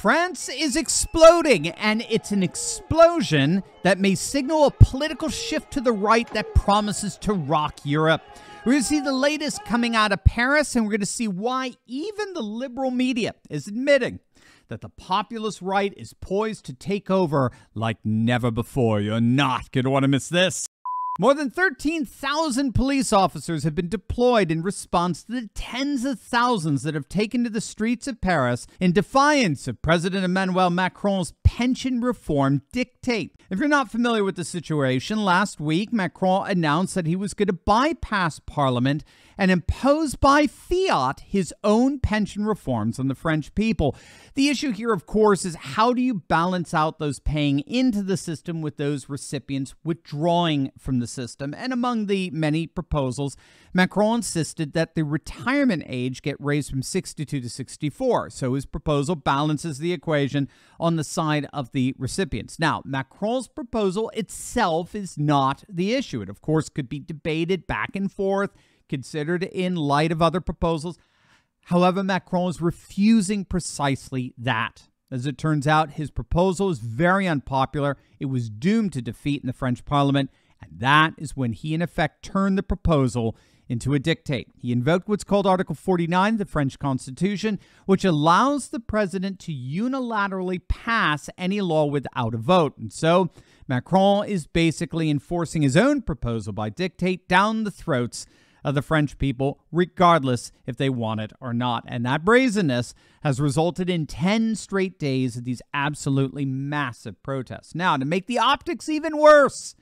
France is exploding, and it's an explosion that may signal a political shift to the right that promises to rock Europe. We're going to see the latest coming out of Paris, and we're going to see why even the liberal media is admitting that the populist right is poised to take over like never before. You're not going to want to miss this. More than 13,000 police officers have been deployed in response to the tens of thousands that have taken to the streets of Paris in defiance of President Emmanuel Macron's pension reform dictate. If you're not familiar with the situation, last week Macron announced that he was going to bypass Parliament and impose by fiat his own pension reforms on the French people. The issue here, of course, is how do you balance out those paying into the system with those recipients withdrawing from the system? And among the many proposals, Macron insisted that the retirement age get raised from 62 to 64. So his proposal balances the equation on the side of the recipients. Now, Macron's proposal itself is not the issue. It, of course, could be debated back and forth, considered in light of other proposals. However, Macron is refusing precisely that. As it turns out, his proposal is very unpopular. It was doomed to defeat in the French Parliament, and that is when he, in effect, turned the proposal into a dictate. He invoked what's called Article 49 of the French Constitution, which allows the president to unilaterally pass any law without a vote. And so Macron is basically enforcing his own proposal by dictate down the throats of the French people, regardless if they want it or not. And that brazenness has resulted in 10 straight days of these absolutely massive protests. Now, to make the optics even worse,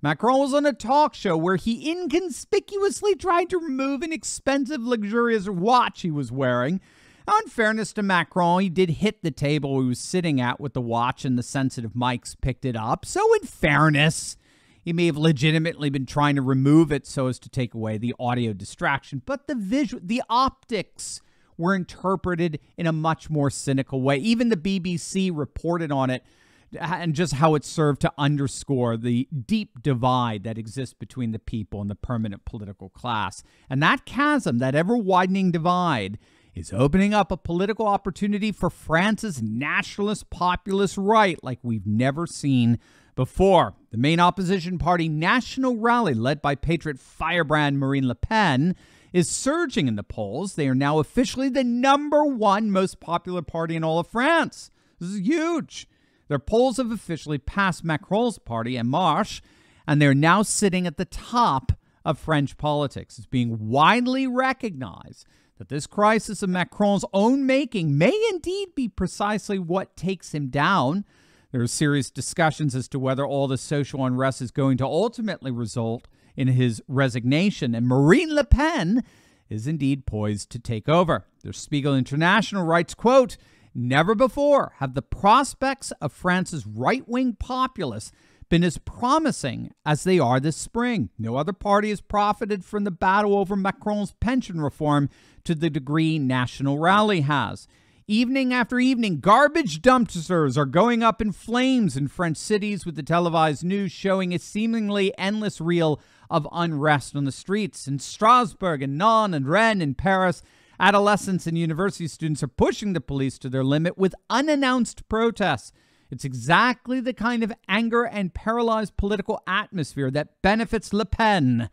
Macron was on a talk show where he inconspicuously tried to remove an expensive, luxurious watch he was wearing. Now, in fairness to Macron, he did hit the table he was sitting at with the watch, and the sensitive mics picked it up. So in fairness, he may have legitimately been trying to remove it so as to take away the audio distraction, but the optics were interpreted in a much more cynical way. Even the BBC reported on it and just how it served to underscore the deep divide that exists between the people and the permanent political class. And that chasm, that ever-widening divide, is opening up a political opportunity for France's nationalist populist right like we've never seen before. The main opposition party, National Rally, led by patriot firebrand Marine Le Pen, is surging in the polls. They are now officially the #1 most popular party in all of France. This is huge. Their polls have officially passed Macron's party, En Marche, and they're now sitting at the top of French politics. It's being widely recognized that this crisis of Macron's own making may indeed be precisely what takes him down. There are serious discussions as to whether all the social unrest is going to ultimately result in his resignation, and Marine Le Pen is indeed poised to take over. Der Spiegel International writes, quote, "Never before have the prospects of France's right-wing populists been as promising as they are this spring. No other party has profited from the battle over Macron's pension reform to the degree National Rally has. Evening after evening, garbage dumpsters are going up in flames in French cities, with the televised news showing a seemingly endless reel of unrest on the streets. In Strasbourg and Nantes and Rennes and Paris, adolescents and university students are pushing the police to their limit with unannounced protests. It's exactly the kind of anger and paralyzed political atmosphere that benefits Le Pen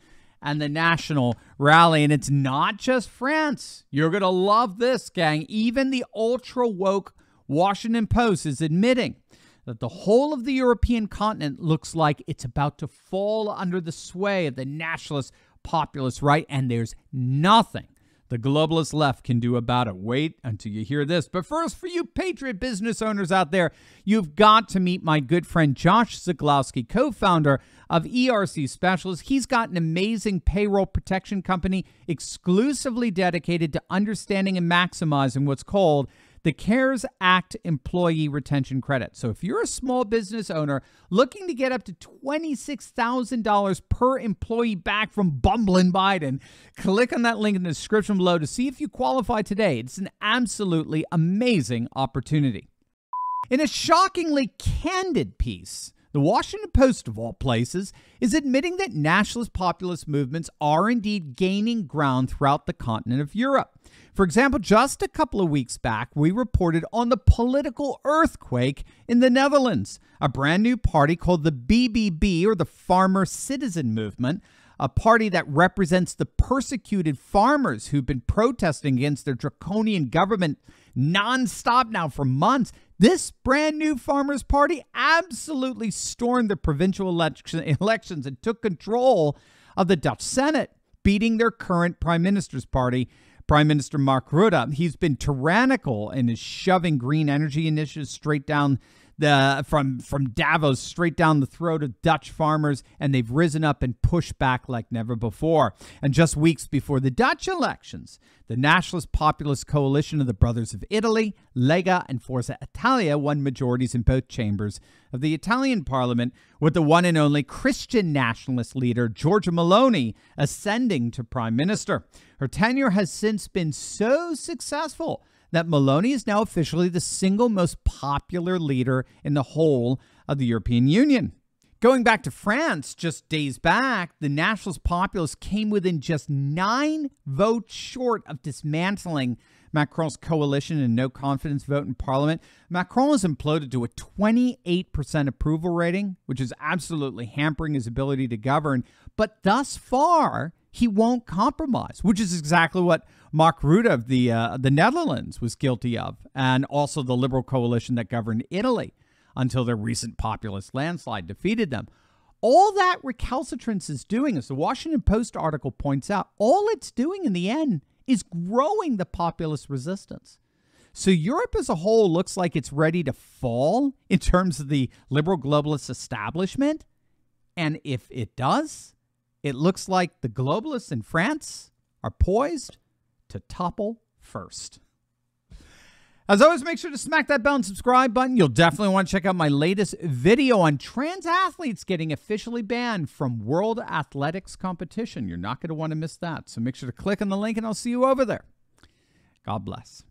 and the National Rally. And it's not just France. You're going to love this, gang. Even the ultra-woke Washington Post is admitting that the whole of the European continent looks like it's about to fall under the sway of the nationalist populist right, and there's nothing the globalist left can do about it. Wait until you hear this. But first, for you patriot business owners out there, you've got to meet my good friend Josh Zaglowski, co-founder of ERC Specialists. He's got an amazing payroll protection company exclusively dedicated to understanding and maximizing what's called the CARES Act Employee Retention Credit. So if you're a small business owner looking to get up to $26,000 per employee back from bumbling Biden, click on that link in the description below to see if you qualify today. It's an absolutely amazing opportunity. In a shockingly candid piece, The Washington Post, of all places, is admitting that nationalist populist movements are indeed gaining ground throughout the continent of Europe. For example, just a couple of weeks back, we reported on the political earthquake in the Netherlands, a brand new party called the BBB, or the Farmer Citizen Movement, a party that represents the persecuted farmers who've been protesting against their draconian government nonstop now for months. This brand new Farmers Party absolutely stormed the provincial elections and took control of the Dutch Senate, beating their current Prime Minister's party, Prime Minister Mark Rutte. He's been tyrannical and is shoving green energy initiatives straight down from Davos straight down the throat of Dutch farmers, and they've risen up and pushed back like never before. And just weeks before the Dutch elections, the nationalist populist coalition of the Brothers of Italy, Lega, and Forza Italia won majorities in both chambers of the Italian parliament, with the one and only Christian nationalist leader Giorgia Meloni ascending to prime minister. Her tenure has since been so successful that Meloni is now officially the single most popular leader in the whole of the European Union. Going back to France, just days back, the nationalist populists came within just 9 votes short of dismantling Macron's coalition and no confidence vote in parliament. Macron has imploded to a 28% approval rating, which is absolutely hampering his ability to govern. But thus far, he won't compromise, which is exactly what Mark Rutte of the Netherlands was guilty of, and also the liberal coalition that governed Italy until their recent populist landslide defeated them. All that recalcitrance is doing, as the Washington Post article points out, all it's doing in the end is growing the populist resistance. So Europe as a whole looks like it's ready to fall in terms of the liberal globalist establishment. And if it does, it looks like the globalists in France are poised to topple first. As always, make sure to smack that bell and subscribe button. You'll definitely want to check out my latest video on trans athletes getting officially banned from World Athletics competition. You're not going to want to miss that. So make sure to click on the link and I'll see you over there. God bless.